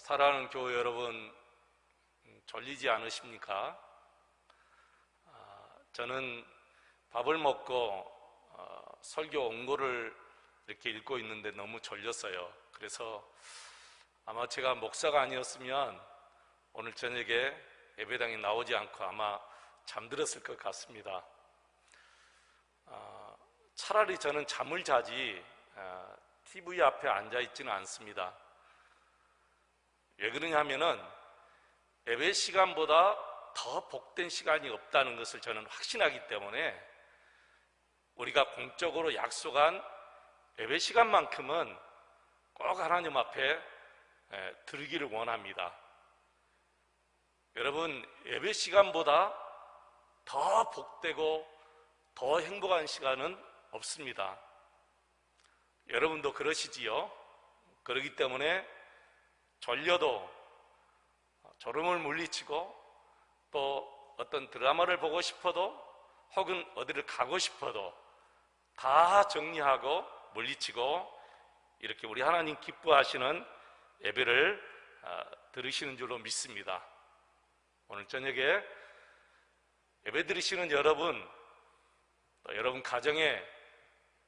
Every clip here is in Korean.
사랑하는 교회 여러분, 졸리지 않으십니까? 저는 밥을 먹고 설교 원고를 이렇게 읽고 있는데 너무 졸렸어요. 그래서 아마 제가 목사가 아니었으면 오늘 저녁에 예배당에 나오지 않고 아마 잠들었을 것 같습니다. 차라리 저는 잠을 자지 TV 앞에 앉아 있지는 않습니다. 왜 그러냐면은 예배 시간보다 더 복된 시간이 없다는 것을 저는 확신하기 때문에 우리가 공적으로 약속한 예배 시간만큼은 꼭 하나님 앞에 드리기를 원합니다. 여러분, 예배 시간보다 더 복되고 더 행복한 시간은 없습니다. 여러분도 그러시지요? 그렇기 때문에 졸려도 졸음을 물리치고 또 어떤 드라마를 보고 싶어도 혹은 어디를 가고 싶어도 다 정리하고 물리치고 이렇게 우리 하나님 기뻐하시는 예배를 들으시는 줄로 믿습니다. 오늘 저녁에 예배 드리시는 여러분, 또 여러분 가정에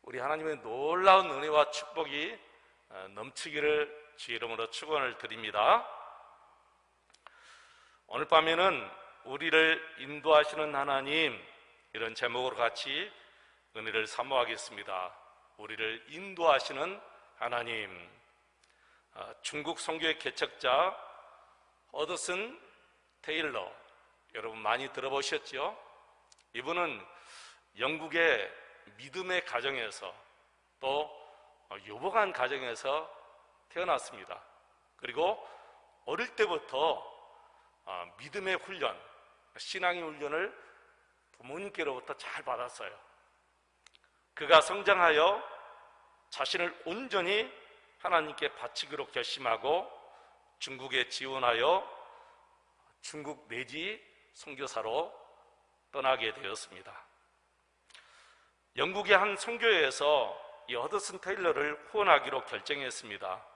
우리 하나님의 놀라운 은혜와 축복이 넘치기를 주의 이름으로 축원을 드립니다. 오늘 밤에는 우리를 인도하시는 하나님, 이런 제목으로 같이 은혜를 사모하겠습니다. 우리를 인도하시는 하나님. 중국 선교의 개척자 허드슨 테일러, 여러분 많이 들어보셨죠? 이분은 영국의 믿음의 가정에서 또 유복한 가정에서 태어났습니다. 그리고 어릴 때부터 믿음의 훈련, 신앙의 훈련을 부모님께로부터 잘 받았어요. 그가 성장하여 자신을 온전히 하나님께 바치기로 결심하고 중국에 지원하여 중국 내지 선교사로 떠나게 되었습니다. 영국의 한 선교회에서 이 허드슨 테일러를 후원하기로 결정했습니다.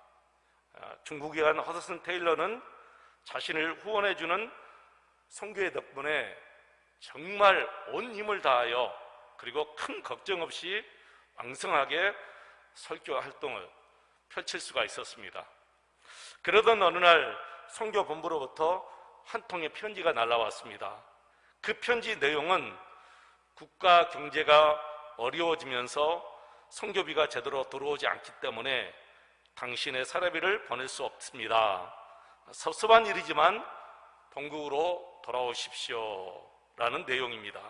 중국에 간 허드슨 테일러는 자신을 후원해주는 선교회 덕분에 정말 온 힘을 다하여 그리고 큰 걱정 없이 왕성하게 설교 활동을 펼칠 수가 있었습니다. 그러던 어느 날 선교본부로부터 한 통의 편지가 날아왔습니다. 그 편지 내용은 국가 경제가 어려워지면서 선교비가 제대로 들어오지 않기 때문에 당신의 사례비를 보낼 수 없습니다. 섭섭한 일이지만 본국으로 돌아오십시오 라는 내용입니다.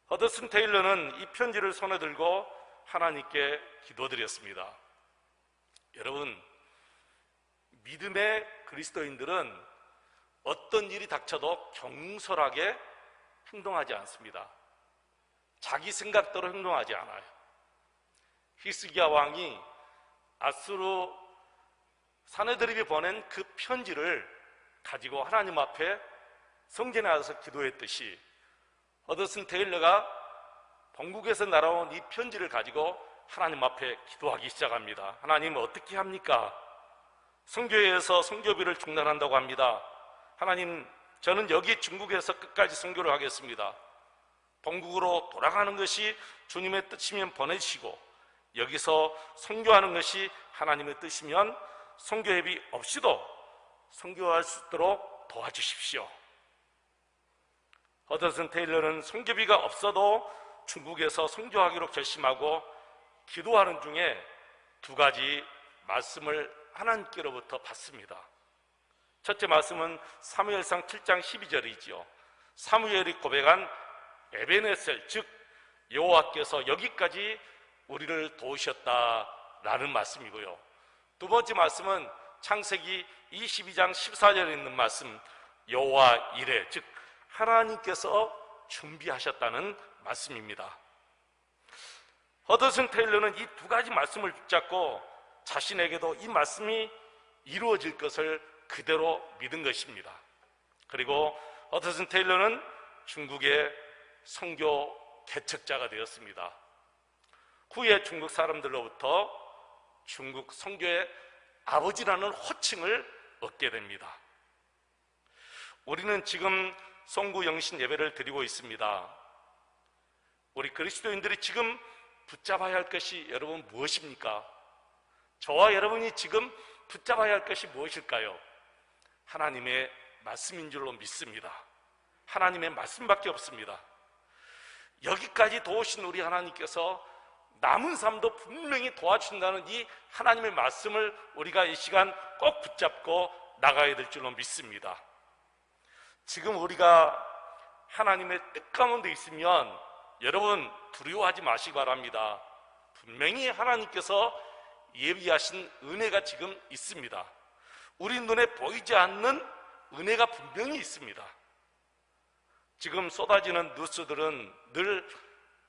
허드슨 테일러는 이 편지를 손에 들고 하나님께 기도드렸습니다. 여러분, 믿음의 그리스도인들은 어떤 일이 닥쳐도 경솔하게 행동하지 않습니다. 자기 생각대로 행동하지 않아요. 히스기야 왕이 아수르 사네드립이 보낸 그 편지를 가지고 하나님 앞에 성전에 와서 기도했듯이 허드슨 테일러가 본국에서 날아온 이 편지를 가지고 하나님 앞에 기도하기 시작합니다. 하나님 어떻게 합니까? 선교회에서 선교비를 중단한다고 합니다. 하나님, 저는 여기 중국에서 끝까지 선교를 하겠습니다. 본국으로 돌아가는 것이 주님의 뜻이면 보내시고 여기서 선교하는 것이 하나님의 뜻이면 선교회비 없이도 선교할 수 있도록 도와주십시오. 허드슨 테일러는 선교비가 없어도 중국에서 선교하기로 결심하고 기도하는 중에 두 가지 말씀을 하나님께로부터 받습니다. 첫째 말씀은 사무엘상 7장 12절이지요. 사무엘이 고백한 에베네셀, 즉 여호와께서 여기까지 우리를 도우셨다라는 말씀이고요. 두 번째 말씀은 창세기 22장 14절에 있는 말씀, 여호와 이레, 즉 하나님께서 준비하셨다는 말씀입니다. 허드슨 테일러는 이 두 가지 말씀을 붙잡고 자신에게도 이 말씀이 이루어질 것을 그대로 믿은 것입니다. 그리고 허드슨 테일러는 중국의 선교 개척자가 되었습니다. 후에 중국 사람들로부터 중국 선교의 아버지라는 호칭을 얻게 됩니다. 우리는 지금 송구 영신 예배를 드리고 있습니다. 우리 그리스도인들이 지금 붙잡아야 할 것이 여러분 무엇입니까? 저와 여러분이 지금 붙잡아야 할 것이 무엇일까요? 하나님의 말씀인 줄로 믿습니다. 하나님의 말씀밖에 없습니다. 여기까지 도우신 우리 하나님께서 남은 삶도 분명히 도와주신다는 이 하나님의 말씀을 우리가 이 시간 꼭 붙잡고 나가야 될 줄로 믿습니다. 지금 우리가 하나님의 뜻 가운데 있으면 여러분 두려워하지 마시기 바랍니다. 분명히 하나님께서 예비하신 은혜가 지금 있습니다. 우리 눈에 보이지 않는 은혜가 분명히 있습니다. 지금 쏟아지는 뉴스들은 늘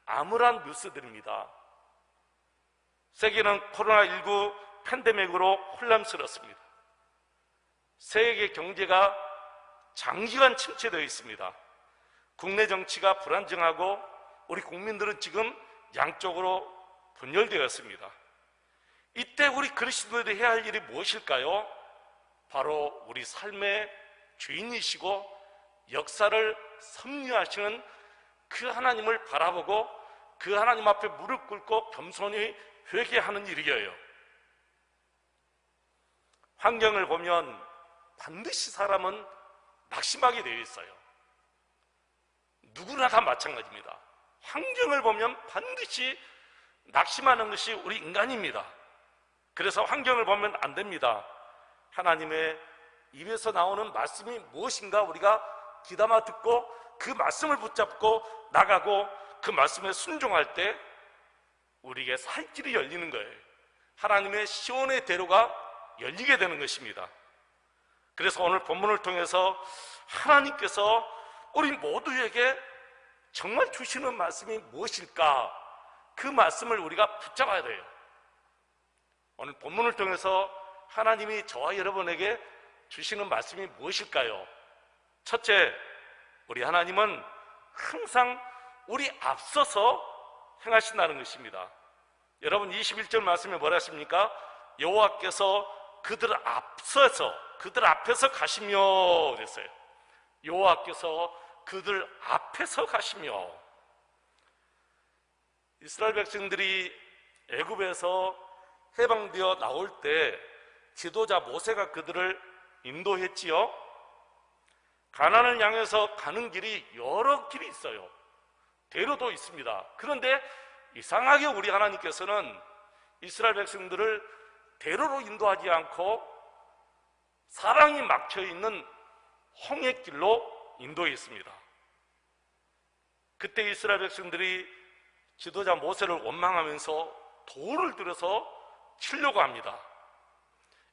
암울한 뉴스들입니다. 세계는 코로나19 팬데믹으로 혼란스럽습니다. 세계 경제가 장기간 침체되어 있습니다. 국내 정치가 불안정하고 우리 국민들은 지금 양쪽으로 분열되었습니다. 이때 우리 그리스도인들이 해야 할 일이 무엇일까요? 바로 우리 삶의 주인이시고 역사를 섭리하시는 그 하나님을 바라보고 그 하나님 앞에 무릎 꿇고 겸손히 회개하는 일이에요. 환경을 보면 반드시 사람은 낙심하게 되어 있어요. 누구나 다 마찬가지입니다. 환경을 보면 반드시 낙심하는 것이 우리 인간입니다. 그래서 환경을 보면 안 됩니다. 하나님의 입에서 나오는 말씀이 무엇인가 우리가 귀담아 듣고 그 말씀을 붙잡고 나가고 그 말씀에 순종할 때 우리에게 살 길이 열리는 거예요. 하나님의 시온의 대로가 열리게 되는 것입니다. 그래서 오늘 본문을 통해서 하나님께서 우리 모두에게 정말 주시는 말씀이 무엇일까? 그 말씀을 우리가 붙잡아야 돼요. 오늘 본문을 통해서 하나님이 저와 여러분에게 주시는 말씀이 무엇일까요? 첫째, 우리 하나님은 항상 우리 앞서서 행하신다는 것입니다. 여러분 21절 말씀에 뭐라 하십니까? 여호와께서 그들 앞에서 가시며 그랬어요. 여호와께서 그들 앞에서 가시며. 이스라엘 백성들이 애굽에서 해방되어 나올 때 지도자 모세가 그들을 인도했지요. 가나안을 향해서 가는 길이 여러 길이 있어요. 대로도 있습니다. 그런데 이상하게 우리 하나님께서는 이스라엘 백성들을 대로로 인도하지 않고 사랑이 막혀있는 홍해길로 인도했습니다. 그때 이스라엘 백성들이 지도자 모세를 원망하면서 돌을 들여서 치려고 합니다.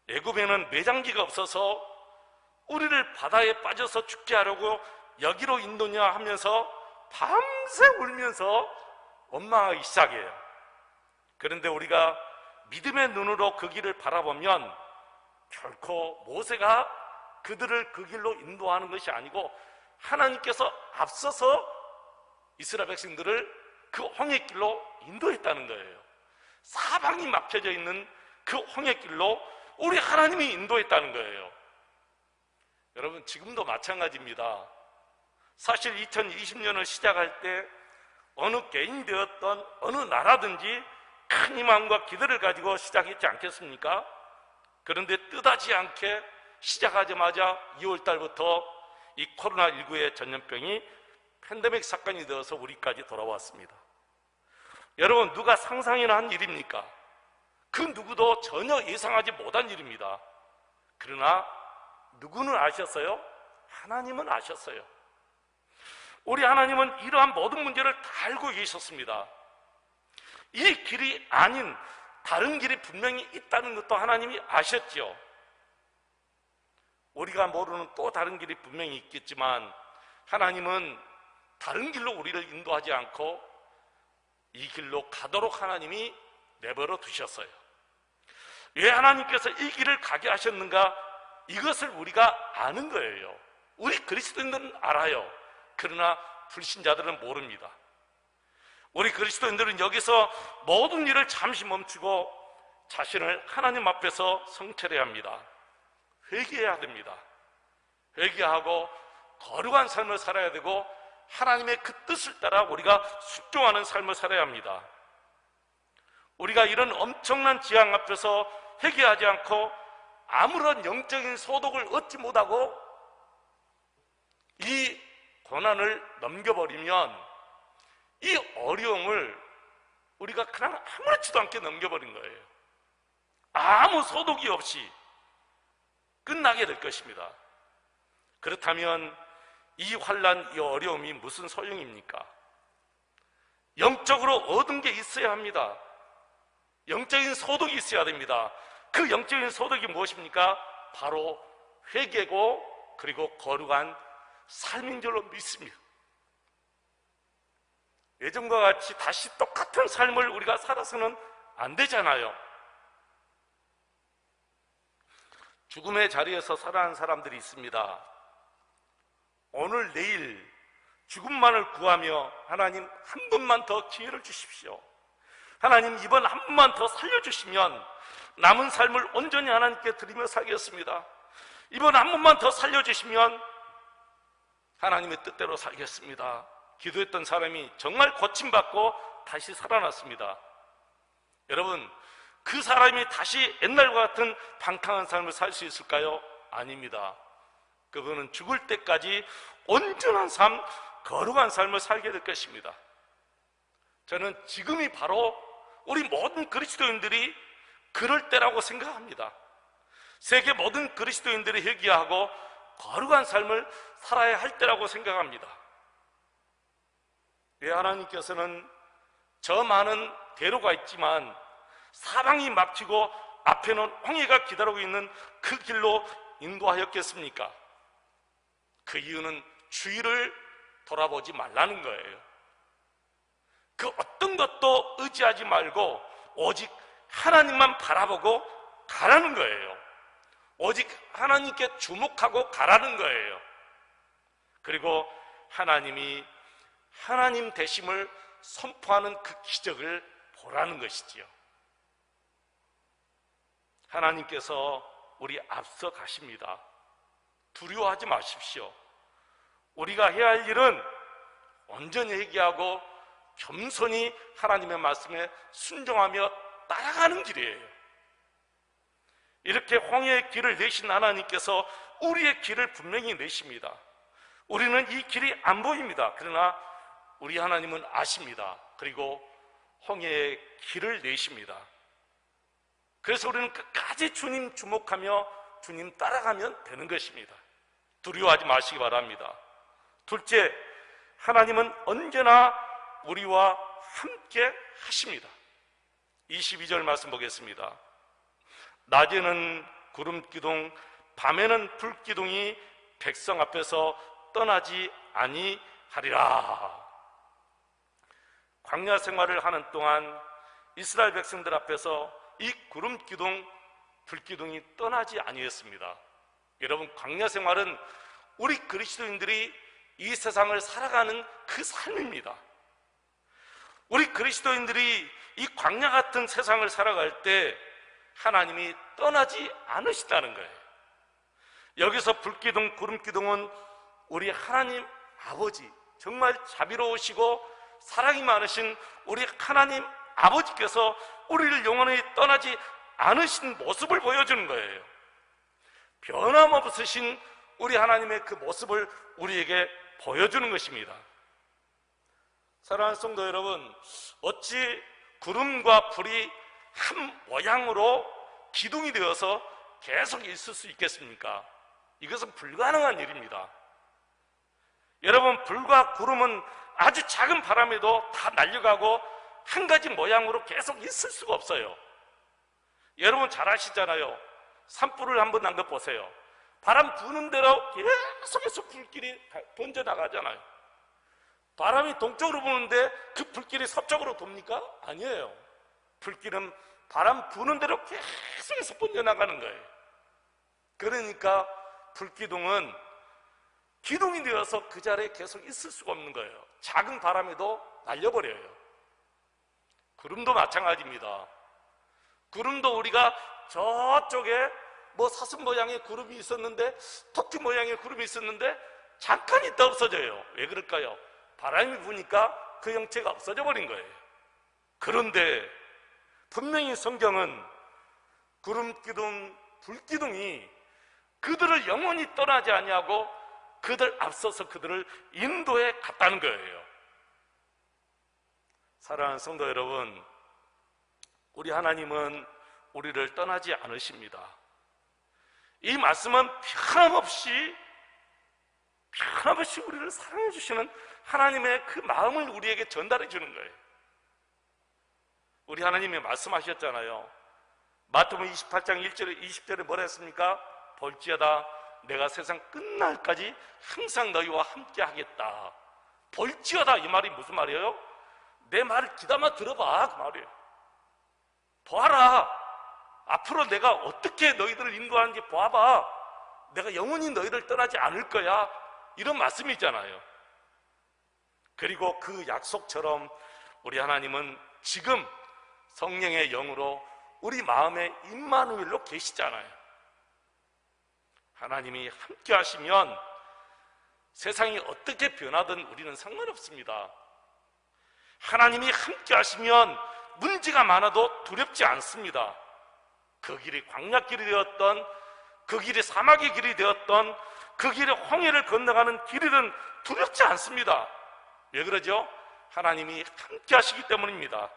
애굽에는 매장기가 없어서 우리를 바다에 빠져서 죽게 하려고 여기로 인도냐 하면서 밤새 울면서 원망하기 시작해요. 그런데 우리가 믿음의 눈으로 그 길을 바라보면 결코 모세가 그들을 그 길로 인도하는 것이 아니고 하나님께서 앞서서 이스라엘 백성들을 그 홍해길로 인도했다는 거예요. 사방이 막혀져 있는 그 홍해길로 우리 하나님이 인도했다는 거예요. 여러분 지금도 마찬가지입니다. 사실 2020년을 시작할 때 어느 개인이 되었던 어느 나라든지 큰 희망과 기대를 가지고 시작했지 않겠습니까? 그런데 뜻하지 않게 시작하자마자 2월 달부터 이 코로나19의 전염병이 팬데믹 사건이 되어서 우리까지 돌아왔습니다. 여러분 누가 상상이나 한 일입니까? 그 누구도 전혀 예상하지 못한 일입니다. 그러나 누구는 아셨어요? 하나님은 아셨어요. 우리 하나님은 이러한 모든 문제를 다 알고 계셨습니다. 이 길이 아닌 다른 길이 분명히 있다는 것도 하나님이 아셨죠. 우리가 모르는 또 다른 길이 분명히 있겠지만 하나님은 다른 길로 우리를 인도하지 않고 이 길로 가도록 하나님이 내버려 두셨어요. 왜 하나님께서 이 길을 가게 하셨는가? 이것을 우리가 아는 거예요. 우리 그리스도인들은 알아요. 그러나 불신자들은 모릅니다. 우리 그리스도인들은 여기서 모든 일을 잠시 멈추고 자신을 하나님 앞에서 성찰해야 합니다. 회개해야 됩니다. 회개하고 거룩한 삶을 살아야 되고 하나님의 그 뜻을 따라 우리가 순종하는 삶을 살아야 합니다. 우리가 이런 엄청난 지향 앞에서 회개하지 않고 아무런 영적인 소득을 얻지 못하고 이 고난을 넘겨버리면 이 어려움을 우리가 그냥 아무렇지도 않게 넘겨버린 거예요. 아무 소득이 없이 끝나게 될 것입니다. 그렇다면 이 환난, 이 어려움이 무슨 소용입니까? 영적으로 얻은 게 있어야 합니다. 영적인 소득이 있어야 됩니다. 그 영적인 소득이 무엇입니까? 바로 회개고 그리고 거룩한 삶인 줄로 믿습니다. 예전과 같이 다시 똑같은 삶을 우리가 살아서는 안 되잖아요. 죽음의 자리에서 살아가는 사람들이 있습니다. 오늘 내일 죽음만을 구하며 하나님 한 번만 더 기회를 주십시오. 하나님 이번 한 번만 더 살려주시면 남은 삶을 온전히 하나님께 드리며 살겠습니다. 이번 한 번만 더 살려주시면 하나님의 뜻대로 살겠습니다. 기도했던 사람이 정말 고침받고 다시 살아났습니다. 여러분, 그 사람이 다시 옛날과 같은 방탕한 삶을 살 수 있을까요? 아닙니다. 그분은 죽을 때까지 온전한 삶, 거룩한 삶을 살게 될 것입니다. 저는 지금이 바로 우리 모든 그리스도인들이 그럴 때라고 생각합니다. 세계 모든 그리스도인들이 회개하고 거룩한 삶을 살아야 할 때라고 생각합니다. 왜 하나님께서는 저 많은 대로가 있지만 사방이 막히고 앞에는 홍해가 기다리고 있는 그 길로 인도하였겠습니까? 그 이유는 주위를 돌아보지 말라는 거예요. 그 어떤 것도 의지하지 말고 오직 하나님만 바라보고 가라는 거예요. 오직 하나님께 주목하고 가라는 거예요. 그리고 하나님이 하나님 되심을 선포하는 그 기적을 보라는 것이지요. 하나님께서 우리 앞서 가십니다. 두려워하지 마십시오. 우리가 해야 할 일은 온전히 회개하고 겸손히 하나님의 말씀에 순종하며 따라가는 길이에요. 이렇게 홍해의 길을 내신 하나님께서 우리의 길을 분명히 내십니다. 우리는 이 길이 안 보입니다. 그러나 우리 하나님은 아십니다. 그리고 홍해의 길을 내십니다. 그래서 우리는 끝까지 주님 주목하며 주님 따라가면 되는 것입니다. 두려워하지 마시기 바랍니다. 둘째, 하나님은 언제나 우리와 함께 하십니다. 22절 말씀 보겠습니다. 낮에는 구름기둥, 밤에는 불기둥이 백성 앞에서 떠나지 아니하리라. 광야 생활을 하는 동안 이스라엘 백성들 앞에서 이 구름기둥, 불기둥이 떠나지 아니했습니다. 여러분, 광야 생활은 우리 그리스도인들이 이 세상을 살아가는 그 삶입니다. 우리 그리스도인들이 이 광야 같은 세상을 살아갈 때 하나님이 떠나지 않으시다는 거예요. 여기서 불기둥, 구름기둥은 우리 하나님 아버지, 정말 자비로우시고 사랑이 많으신 우리 하나님 아버지께서 우리를 영원히 떠나지 않으신 모습을 보여주는 거예요. 변함없으신 우리 하나님의 그 모습을 우리에게 보여주는 것입니다. 사랑하는 성도 여러분, 어찌 구름과 불이 한 모양으로 기둥이 되어서 계속 있을 수 있겠습니까? 이것은 불가능한 일입니다. 여러분, 불과 구름은 아주 작은 바람에도 다 날려가고 한 가지 모양으로 계속 있을 수가 없어요. 여러분 잘 아시잖아요. 산불을 한번 난 거 보세요. 바람 부는 대로 계속해서 불길이 번져나가잖아요. 바람이 동쪽으로 부는데 그 불길이 서쪽으로 돕니까? 아니에요. 불길은 바람 부는 대로 계속해서 번져나가는 거예요. 그러니까 불기둥은 기둥이 되어서 그 자리에 계속 있을 수가 없는 거예요. 작은 바람에도 날려버려요. 구름도 마찬가지입니다. 구름도 우리가 저쪽에 뭐 사슴 모양의 구름이 있었는데, 토끼 모양의 구름이 있었는데 잠깐 있다 없어져요. 왜 그럴까요? 바람이 부니까 그 형체가 없어져 버린 거예요. 그런데 분명히 성경은 구름기둥, 불기둥이 그들을 영원히 떠나지 아니하고 그들 앞서서 그들을 인도해 갔다는 거예요. 사랑하는 성도 여러분, 우리 하나님은 우리를 떠나지 않으십니다. 이 말씀은 변함없이 우리를 사랑해 주시는 하나님의 그 마음을 우리에게 전달해 주는 거예요. 우리 하나님이 말씀하셨잖아요. 마태복음 28장 1절에 20절에 뭐라 했습니까? 볼지어다 내가 세상 끝날까지 항상 너희와 함께 하겠다. 볼지어다, 이 말이 무슨 말이에요? 내 말을 귀담아 들어봐, 그 말이에요. 보아라, 앞으로 내가 어떻게 너희들을 인도하는지 보아봐. 내가 영원히 너희를 떠나지 않을 거야, 이런 말씀이 있잖아요. 그리고 그 약속처럼 우리 하나님은 지금 성령의 영으로 우리 마음에 임마누엘로 계시잖아요. 하나님이 함께 하시면 세상이 어떻게 변하든 우리는 상관없습니다. 하나님이 함께 하시면 문제가 많아도 두렵지 않습니다. 그 길이 광야길이 되었던, 그 길이 사막의 길이 되었던, 그 길에 홍해를 건너가는 길이든 두렵지 않습니다. 왜 그러죠? 하나님이 함께 하시기 때문입니다.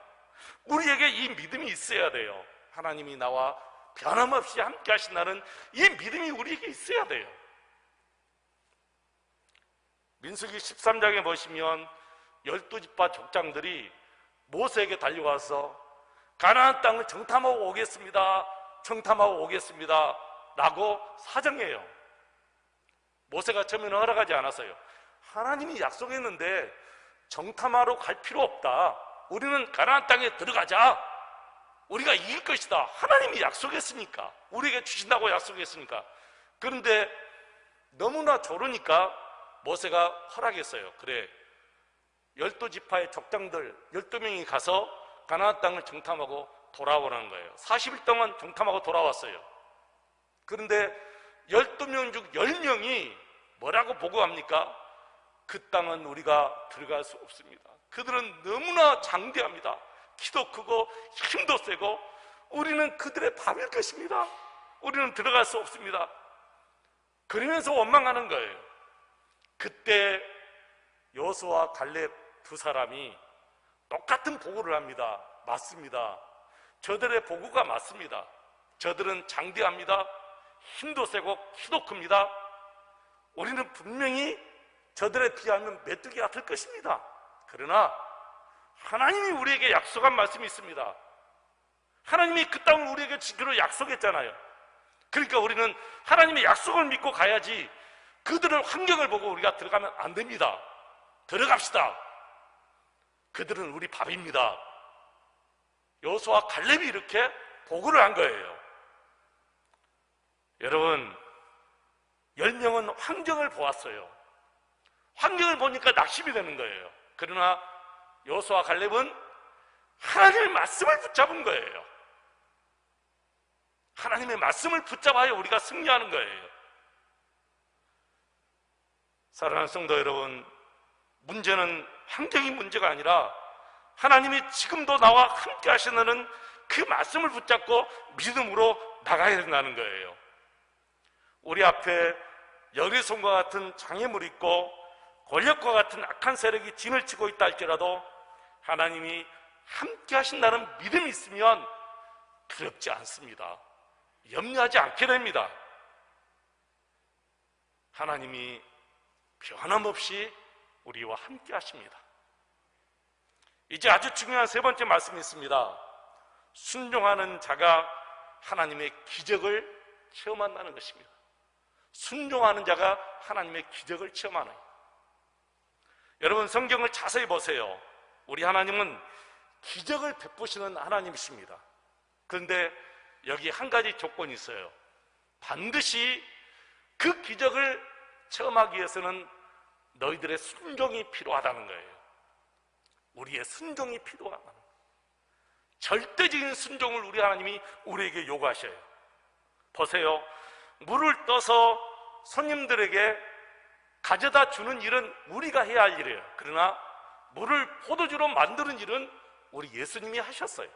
우리에게 이 믿음이 있어야 돼요. 하나님이 나와 변함없이 함께 하신다는 이 믿음이 우리에게 있어야 돼요. 민수기 13장에 보시면 12지파 족장들이 모세에게 달려와서 가나안 땅을 정탐하고 오겠습니다, 정탐하고 오겠습니다 라고 사정해요. 모세가 처음에는 허락하지 않았어요. 하나님이 약속했는데 정탐하러 갈 필요 없다, 우리는 가나안 땅에 들어가자, 우리가 이길 것이다, 하나님이 약속했으니까, 우리에게 주신다고 약속했으니까. 그런데 너무나 조르니까 모세가 허락했어요. 그래, 12지파의 족장들 12명이 가서 가나안 땅을 정탐하고 돌아오라는 거예요. 40일 동안 정탐하고 돌아왔어요. 그런데 12명 중 10명이 뭐라고 보고합니까? 그 땅은 우리가 들어갈 수 없습니다. 그들은 너무나 장대합니다. 키도 크고 힘도 세고 우리는 그들의 밥일 것입니다. 우리는 들어갈 수 없습니다. 그러면서 원망하는 거예요. 그때 여호수아와 갈렙 두 사람이 똑같은 보고를 합니다. 맞습니다. 저들의 보고가 맞습니다. 저들은 장대합니다. 힘도 세고 키도 큽니다. 우리는 분명히 저들에 비하면 메뚜기 같을 것입니다. 그러나 하나님이 우리에게 약속한 말씀이 있습니다. 하나님이 그 땅을 우리에게 주기로 약속했잖아요. 그러니까 우리는 하나님의 약속을 믿고 가야지, 그들의 환경을 보고 우리가 들어가면 안 됩니다. 들어갑시다. 그들은 우리 밥입니다. 여호수아와 갈렙이 이렇게 보고를 한 거예요. 여러분, 10명은 환경을 보았어요. 환경을 보니까 낙심이 되는 거예요. 그러나 여호수아와 갈렙은 하나님의 말씀을 붙잡은 거예요. 하나님의 말씀을 붙잡아야 우리가 승리하는 거예요. 사랑하는 성도 여러분, 문제는 환경이 문제가 아니라 하나님이 지금도 나와 함께 하시는 그 말씀을 붙잡고 믿음으로 나가야 된다는 거예요. 우리 앞에 여리손과 같은 장애물이 있고 권력과 같은 악한 세력이 진을 치고 있다 할지라도 하나님이 함께 하신다는 믿음이 있으면 두렵지 않습니다. 염려하지 않게 됩니다. 하나님이 변함없이 우리와 함께 하십니다. 이제 아주 중요한 세 번째 말씀이 있습니다. 순종하는 자가 하나님의 기적을 체험한다는 것입니다. 순종하는 자가 하나님의 기적을 체험하는 거예요. 여러분, 성경을 자세히 보세요. 우리 하나님은 기적을 베푸시는 하나님이십니다. 그런데 여기 한 가지 조건이 있어요. 반드시 그 기적을 체험하기 위해서는 너희들의 순종이 필요하다는 거예요. 우리의 순종이 필요하다는 거예요. 절대적인 순종을 우리 하나님이 우리에게 요구하셔요. 보세요. 물을 떠서 손님들에게 가져다 주는 일은 우리가 해야 할 일이에요. 그러나 물을 포도주로 만드는 일은 우리 예수님이 하셨어요.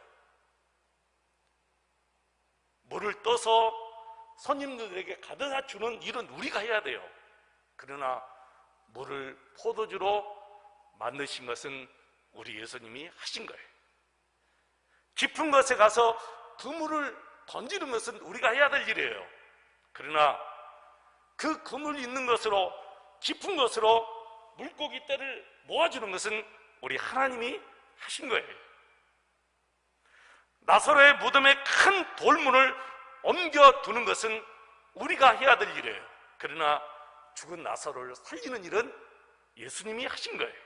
물을 떠서 손님들에게 가져다 주는 일은 우리가 해야 돼요. 그러나 물을 포도주로 만드신 것은 우리 예수님이 하신 거예요. 깊은 것에 가서 그물을 던지는 것은 우리가 해야 될 일이에요. 그러나 그 그물 있는 것으로, 깊은 것으로 물고기 떼를 모아주는 것은 우리 하나님이 하신 거예요. 나사로의 무덤에 큰 돌문을 옮겨두는 것은 우리가 해야 될 일이에요. 그러나 죽은 나사로를 살리는 일은 예수님이 하신 거예요.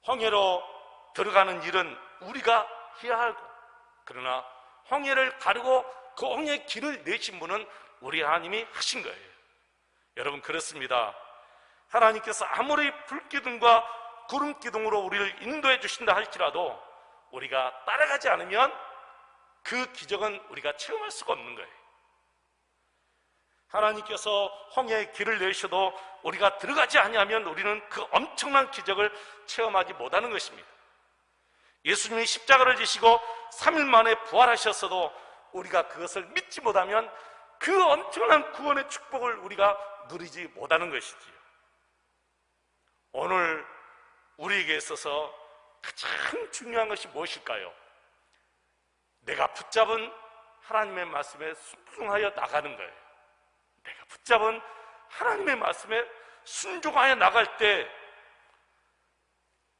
홍해로 들어가는 일은 우리가 해야 하고, 그러나 홍해를 가르고 그 홍해 길을 내신 분은 우리 하나님이 하신 거예요. 여러분, 그렇습니다. 하나님께서 아무리 불기둥과 구름기둥으로 우리를 인도해 주신다 할지라도 우리가 따라가지 않으면 그 기적은 우리가 체험할 수가 없는 거예요. 하나님께서 홍해의 길을 내셔도 우리가 들어가지 아니하면 우리는 그 엄청난 기적을 체험하지 못하는 것입니다. 예수님이 십자가를 지시고 3일 만에 부활하셨어도 우리가 그것을 믿지 못하면 그 엄청난 구원의 축복을 우리가 누리지 못하는 것이지요. 오늘 우리에게 있어서 가장 중요한 것이 무엇일까요? 내가 붙잡은 하나님의 말씀에 순종하여 나가는 거예요. 내가 붙잡은 하나님의 말씀에 순종하여 나갈 때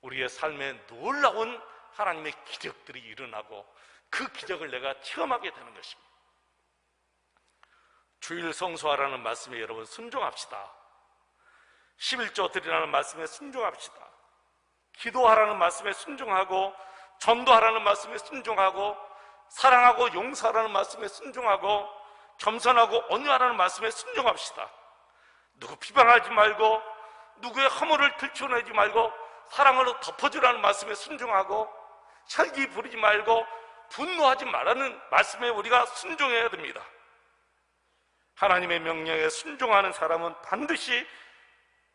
우리의 삶에 놀라운 하나님의 기적들이 일어나고 그 기적을 내가 체험하게 되는 것입니다. 주일 성수하라는 말씀에 여러분 순종합시다. 11조 드리라는 말씀에 순종합시다. 기도하라는 말씀에 순종하고, 전도하라는 말씀에 순종하고, 사랑하고 용서하라는 말씀에 순종하고, 겸손하고 온유하라는 말씀에 순종합시다. 누구 비방하지 말고, 누구의 허물을 들춰내지 말고, 사랑으로 덮어주라는 말씀에 순종하고, 혈기 부리지 말고 분노하지 말라는 말씀에 우리가 순종해야 됩니다. 하나님의 명령에 순종하는 사람은 반드시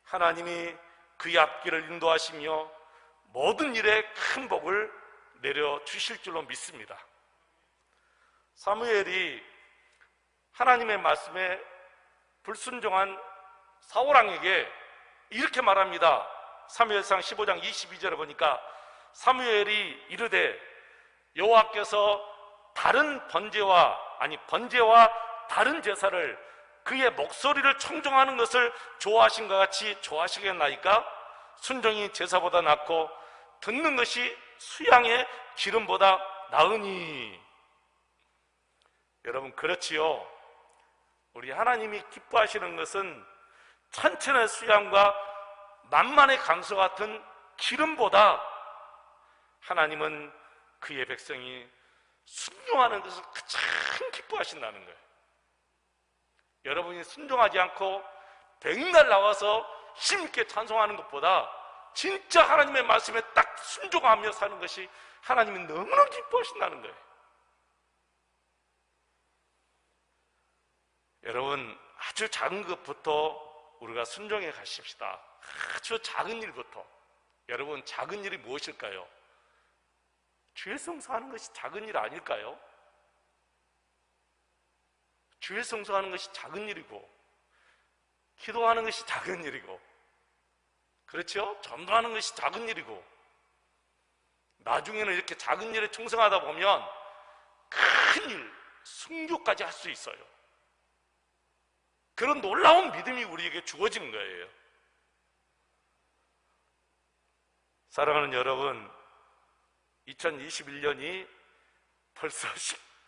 하나님이 그의 앞길을 인도하시며 모든 일에 큰 복을 내려주실 줄로 믿습니다. 사무엘이 하나님의 말씀에 불순종한 사울왕에게 이렇게 말합니다. 사무엘상 15장 22절에 보니까 사무엘이 이르되 여호와께서 번제와 다른 제사를 그의 목소리를 청종하는 것을 좋아하신것 같이 좋아하시겠나이까? 순종이 제사보다 낫고 듣는 것이 수양의 기름보다 나으니. 여러분, 그렇지요. 우리 하나님이 기뻐하시는 것은 천천의 수양과 만만의 강수 같은 기름보다 하나님은 그의 백성이 순종하는 것을 가장 기뻐하신다는 거예요. 여러분이 순종하지 않고 백날 나와서 힘있게 찬송하는 것보다 진짜 하나님의 말씀에 딱 순종하며 사는 것이 하나님이 너무나 기뻐하신다는 거예요. 여러분, 아주 작은 것부터 우리가 순종해 가십시다. 아주 작은 일부터. 여러분, 작은 일이 무엇일까요? 주의 성수하는 것이 작은 일 아닐까요? 주의 성수하는 것이 작은 일이고, 기도하는 것이 작은 일이고, 그렇죠? 전도하는 것이 작은 일이고, 나중에는 이렇게 작은 일에 충성하다 보면 큰 일, 순교까지 할 수 있어요. 그런 놀라운 믿음이 우리에게 주어지는 거예요. 사랑하는 여러분, 2021년이 벌써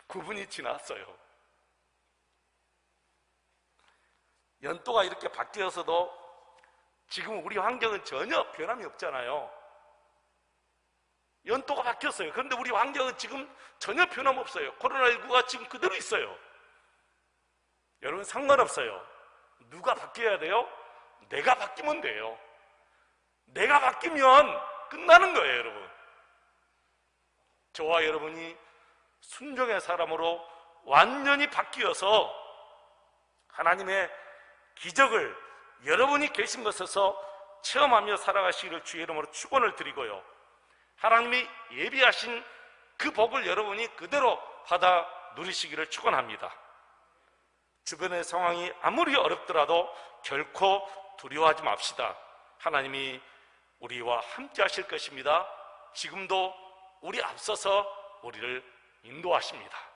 19분이 지났어요. 연도가 이렇게 바뀌어서도 지금 우리 환경은 전혀 변함이 없잖아요. 연도가 바뀌었어요. 그런데 우리 환경은 지금 전혀 변함없어요. 코로나19가 지금 그대로 있어요. 여러분, 상관없어요. 누가 바뀌어야 돼요? 내가 바뀌면 돼요. 내가 바뀌면 끝나는 거예요, 여러분. 저와 여러분이 순종의 사람으로 완전히 바뀌어서 하나님의 기적을 여러분이 계신 곳에서 체험하며 살아가시기를 주의 이름으로 축원을 드리고요, 하나님이 예비하신 그 복을 여러분이 그대로 받아 누리시기를 축원합니다. 주변의 상황이 아무리 어렵더라도 결코 두려워하지 맙시다. 하나님이 우리와 함께 하실 것입니다. 지금도 우리 앞서서 우리를 인도하십니다.